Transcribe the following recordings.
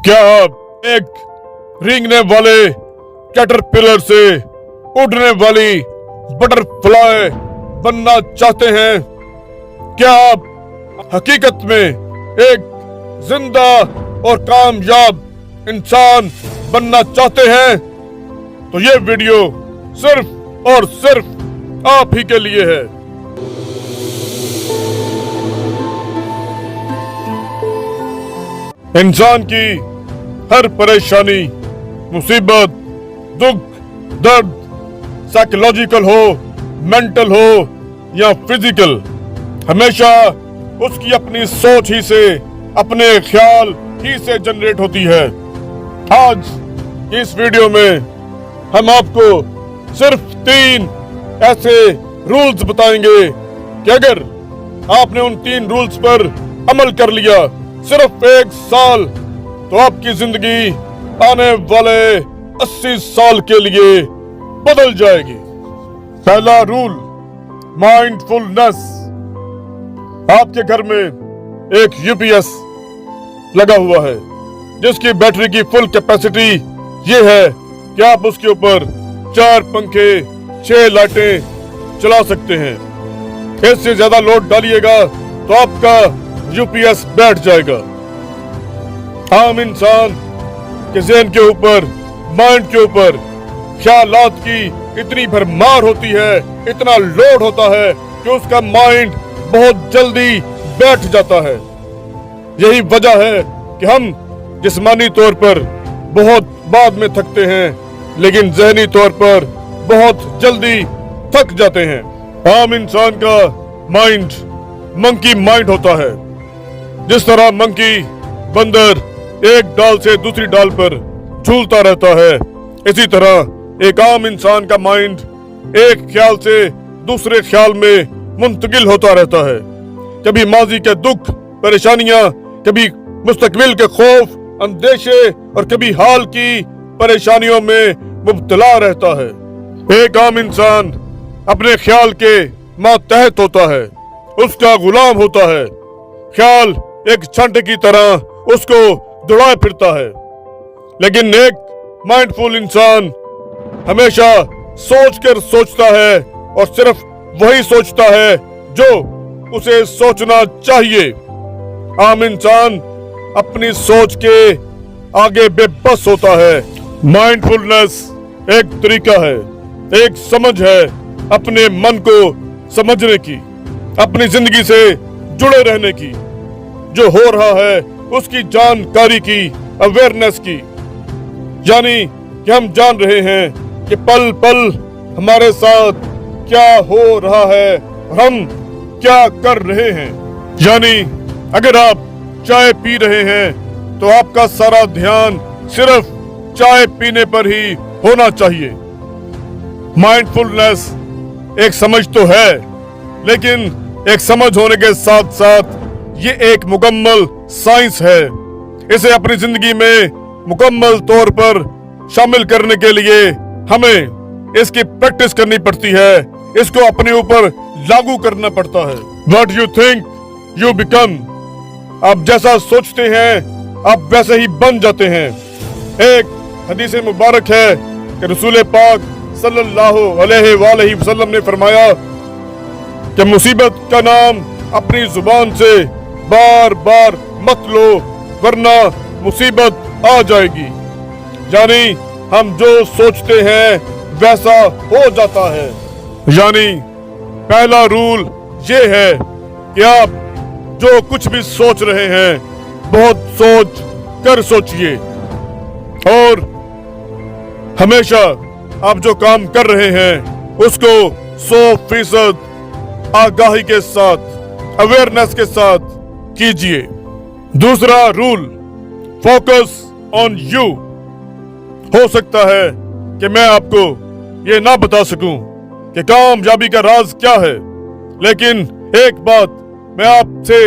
क्या आप एक रेंगने वाले कैटरपिलर से उड़ने वाली बटरफ्लाई बनना चाहते हैं? क्या आप हकीकत में एक जिंदा और कामयाब इंसान बनना चाहते हैं? तो ये वीडियो सिर्फ और सिर्फ आप ही के लिए है। इंसान की हर परेशानी, मुसीबत, दुख, दर्द साइकोलॉजिकल हो, मेंटल हो या फिजिकल, हमेशा उसकी अपनी सोच ही से, अपने ख्याल ही से जनरेट होती है। आज इस वीडियो में हम आपको सिर्फ 3 ऐसे रूल्स बताएंगे कि अगर आपने उन 3 रूल्स पर अमल कर लिया सिर्फ 1 साल, तो आपकी जिंदगी आने वाले 80 साल के लिए बदल जाएगी। पहला रूल, माइंडफुलनेस। आपके घर में एक यूपीएस लगा हुआ है जिसकी बैटरी की फुल कैपेसिटी ये है कि आप उसके ऊपर 4 पंखे, 6 लाइटें चला सकते हैं। इससे ज्यादा लोड डालिएगा तो आपका यूपीएस बैठ जाएगा। आम इंसान के ज़हन के ऊपर, माइंड के ऊपर ख्यालात की इतनी भरमार होती है, इतना लोड होता है कि उसका माइंड बहुत जल्दी बैठ जाता है। यही वजह है कि हम जिस्मानी तौर पर बहुत बाद में थकते हैं, लेकिन ज़हनी तौर पर बहुत जल्दी थक जाते हैं। आम इंसान का माइंड मंकी माइंड होता है। जिस तरह मंकी, बंदर एक डाल से दूसरी डाल पर झूलता रहता है, इसी तरह एक आम इंसान का माइंड एक ख्याल से दूसरे ख्याल में मुंतकिल होता रहता है। कभी माजी के दुख, परेशानियां, कभी मुस्तकबिल के खौफ, अंदेशे और कभी हाल की परेशानियों में मुब्तला रहता है। एक आम इंसान अपने ख्याल के मातहत होता है, उसका गुलाम होता है। ख्याल एक छंट की तरह उसको दौड़ाए फिरता है, लेकिन एक माइंडफुल इंसान हमेशा सोचकर सोचता है और सिर्फ वही सोचता है जो उसे सोचना चाहिए। आम इंसान अपनी सोच के आगे बेबस होता है। माइंडफुलनेस एक तरीका है, एक समझ है अपने मन को समझने की, अपनी जिंदगी से जुड़े रहने की, जो हो रहा है उसकी जानकारी की, अवेयरनेस की। यानी कि हम जान रहे हैं कि पल पल हमारे साथ क्या हो रहा है और हम क्या कर रहे हैं। यानी अगर आप चाय पी रहे हैं तो आपका सारा ध्यान सिर्फ चाय पीने पर ही होना चाहिए। माइंडफुलनेस एक समझ तो है, लेकिन एक समझ होने के साथ साथ ये एक मुकम्मल साइंस है। इसे अपनी जिंदगी में मुकम्मल तौर पर शामिल करने के लिए हमें इसकी प्रैक्टिस करनी पड़ती है, इसको अपने ऊपर लागू करना पड़ता है। What you think you become। आप जैसा सोचते हैं आप वैसे ही बन जाते हैं। एक हदीस मुबारक है कि रसूल पाक सल्लल्लाहु अलैहि वसल्लम ने फरमाया कि मुसीबत का नाम अपनी जुबान से बार बार मत लो, वरना मुसीबत आ जाएगी। यानी हम जो सोचते हैं वैसा हो जाता है। यानी पहला रूल ये है कि आप जो कुछ भी सोच रहे हैं बहुत सोच कर सोचिए, और हमेशा आप जो काम कर रहे हैं उसको 100% आगाही के साथ, अवेयरनेस के साथ कीजिए। दूसरा रूल, फोकस ऑन यू। हो सकता है कि मैं आपको ये ना बता सकूं कि कामयाबी का राज क्या है, लेकिन एक बात मैं आपसे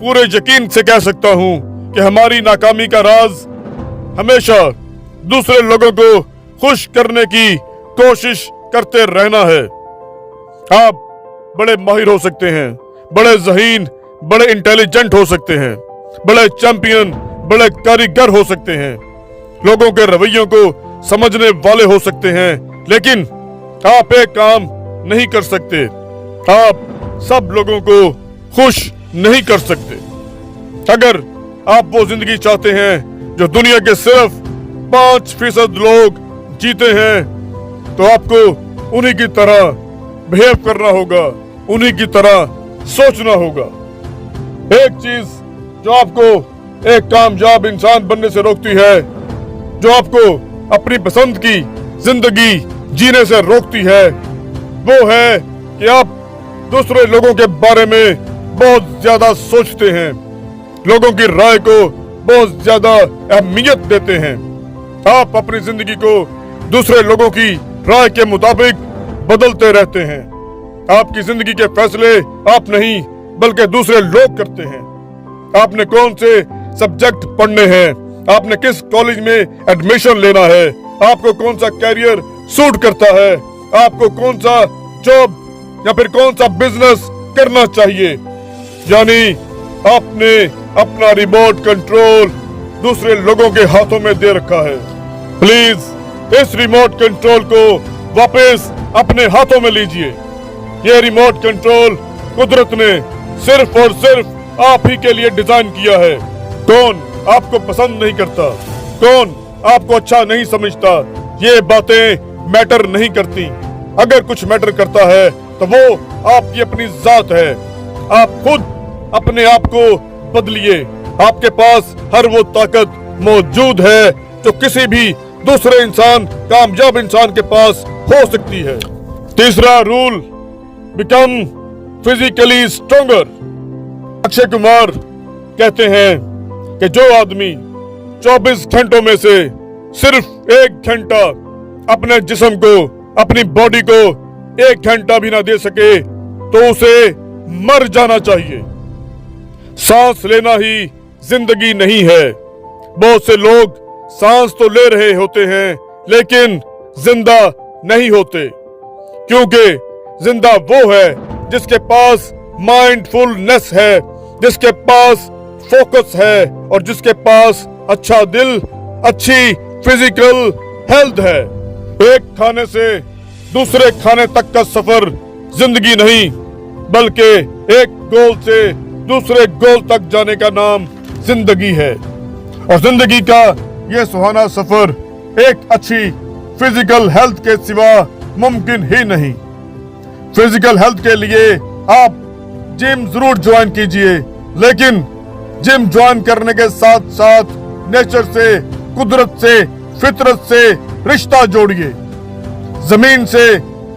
पूरे यकीन से कह सकता हूं कि हमारी नाकामी का राज हमेशा दूसरे लोगों को खुश करने की कोशिश करते रहना है। आप बड़े माहिर हो सकते हैं, बड़े ज़हीन, बड़े इंटेलिजेंट हो सकते हैं, बड़े चैंपियन, बड़े कारीगर हो सकते हैं, लोगों के रवैयों को समझने वाले हो सकते हैं, लेकिन आप एक काम नहीं कर सकते, आप सब लोगों को खुश नहीं कर सकते। अगर आप वो जिंदगी चाहते हैं जो दुनिया के सिर्फ 5% लोग जीते हैं, तो आपको उन्हीं की तरह बिहेव करना होगा, उन्हीं की तरह सोचना होगा। एक चीज जो आपको एक कामयाब इंसान बनने से रोकती है, जो आपको अपनी पसंद की जिंदगी जीने से रोकती है, वो है कि आप दूसरे लोगों के बारे में बहुत ज्यादा सोचते हैं, लोगों की राय को बहुत ज्यादा अहमियत देते हैं। आप अपनी जिंदगी को दूसरे लोगों की राय के मुताबिक बदलते रहते हैं। आपकी जिंदगी के फैसले आप नहीं बल्कि दूसरे लोग करते हैं। आपने कौन से सब्जेक्ट पढ़ने हैं, आपने किस कॉलेज में एडमिशन लेना है, आपको कौन सा कैरियर सूट करता है, आपको कौन सा जॉब या फिर कौन सा बिजनेस करना चाहिए, यानी आपने अपना रिमोट कंट्रोल दूसरे लोगों के हाथों में दे रखा है। प्लीज इस रिमोट कंट्रोल को वापस अपने हाथों में लीजिए। ये रिमोट कंट्रोल कुदरत ने सिर्फ और सिर्फ आप ही के लिए डिजाइन किया है। कौन आपको पसंद नहीं करता, कौन आपको अच्छा नहीं समझता, ये बातें मैटर नहीं करती। अगर कुछ मैटर करता है तो वो आपकी अपनी जात है। आप खुद अपने आप को बदलिए। आपके पास हर वो ताकत मौजूद है जो किसी भी दूसरे इंसान, कामयाब इंसान के पास हो सकती है। तीसरा rule, become physically stronger. Akshay Kumar कहते हैं कि जो आदमी 24 घंटों में से सिर्फ 1 घंटा अपने जिस्म को, अपनी बॉडी को 1 घंटा भी ना दे सके तो उसे मर जाना चाहिए। सांस लेना ही जिंदगी नहीं है। बहुत से लोग सांस तो ले रहे होते हैं लेकिन जिंदा नहीं होते, क्योंकि जिंदा वो है जिसके पास माइंडफुलनेस है, जिसके पास फोकस है और जिसके पास अच्छा दिल, अच्छी फिजिकल हेल्थ है। एक खाने से दूसरे खाने तक का सफर जिंदगी नहीं बल्कि एक गोल से दूसरे गोल तक जाने का नाम जिंदगी है। और जिंदगी का ये सुहाना सफर एक अच्छी फिजिकल हेल्थ के सिवा मुमकिन ही नहीं। फिजिकल हेल्थ के लिए आप जिम जरूर ज्वाइन कीजिए, लेकिन जिम ज्वाइन करने के साथ साथ नेचर से, कुदरत से, फितरत से रिश्ता जोड़िए। जमीन से,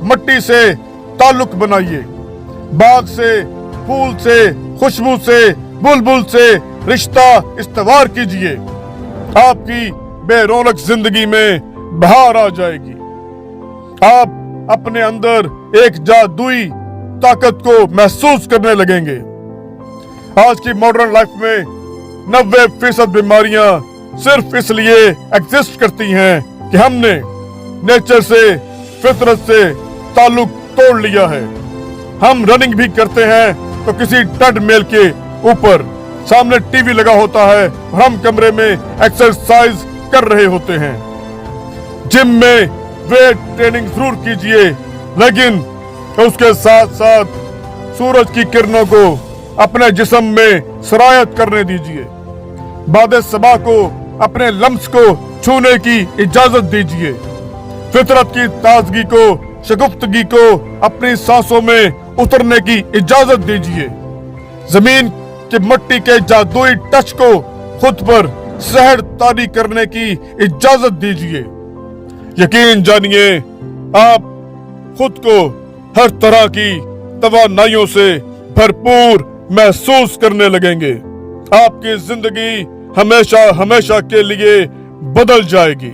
मट्टी से ताल्लुक बनाइए। बाग से, फूल से, खुशबू से, बुलबुल से रिश्ता इस्तवार कीजिए। आपकी बेरौनक जिंदगी में बहार आ जाएगी। आप अपने अंदर एक जादुई ताकत को महसूस करने लगेंगे। आज की मॉडर्न लाइफ में 90% बीमारियां सिर्फ इसलिए एग्जिस्ट करती हैं कि हमने नेचर से, फितरत से ताल्लुक तोड़ लिया है। हम रनिंग भी करते हैं तो किसी ट्रेडमिल के ऊपर, सामने टीवी लगा होता है और हम कमरे में एक्सरसाइज कर रहे होते हैं। जिम में वेट ट्रेनिंग जरूर कीजिए, लेकिन उसके साथ साथ सूरज की किरणों को अपने जिस्म में सरायत करने दीजिए। बादे सबा को, अपने लम्स को छूने की इजाजत दीजिए। फितरत की ताजगी को, शगुफ्तगी को अपनी सांसों में उतरने की इजाजत दीजिए। जमीन की मट्टी के जादुई टच को खुद पर सहर तारी करने की इजाजत दीजिए। यकीन जानिए, आप खुद को हर तरह की तवानाइयों से भरपूर महसूस करने लगेंगे। आपकी जिंदगी हमेशा हमेशा के लिए बदल जाएगी।